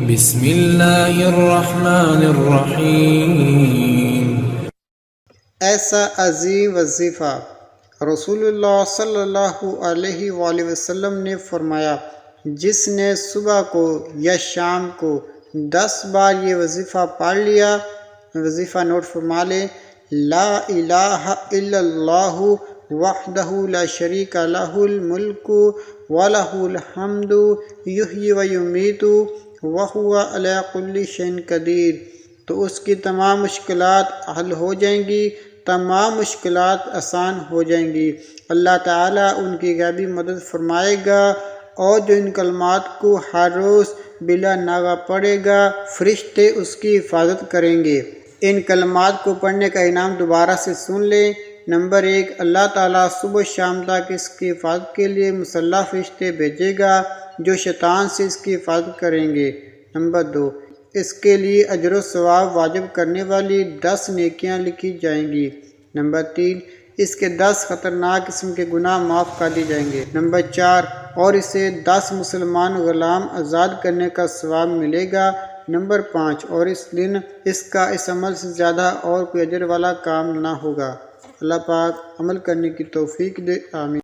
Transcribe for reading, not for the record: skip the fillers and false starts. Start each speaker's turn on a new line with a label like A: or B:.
A: بسم اللہ الرحمن الرحیم۔
B: ایسا عظیم وظیفہ رسول اللہ صلی اللہ علیہ وآلہ وسلم نے فرمایا، جس نے صبح کو یا شام کو 10 بار یہ وظیفہ پڑھ لیا، وظیفہ نوٹ فرما لے، لا الہ الا اللہ وحدہ لا شریک لہ الملک ولہ الحمد یحیی و یمیت وہو علی کل شیء قدیر، تو اس کی تمام مشکلات حل ہو جائیں گی، تمام مشکلات آسان ہو جائیں گی۔ اللہ تعالیٰ ان کی غیبی مدد فرمائے گا، اور جو ان کلمات کو ہر روز بلا ناغہ پڑھے گا، فرشتے اس کی حفاظت کریں گے۔ ان کلمات کو پڑھنے کا انعام دوبارہ سے سن لیں۔ نمبر 1، اللہ تعالیٰ صبح و شام تک اس کی حفاظت کے لیے مسلح فرشتے بھیجے گا جو شیطان سے اس کی حفاظت کریں گے۔ نمبر 2، اس کے لیے اجر و ثواب واجب کرنے والی 10 نیکیاں لکھی جائیں گی۔ نمبر 3، اس کے 10 خطرناک قسم کے گناہ معاف کر دی جائیں گے۔ نمبر 4، اور اسے 10 مسلمان غلام آزاد کرنے کا ثواب ملے گا۔ نمبر 5، اور اس دن اس کا اس عمل سے زیادہ اور کوئی اجر والا کام نہ ہوگا۔ اللہ پاک عمل کرنے کی توفیق دے، آمین۔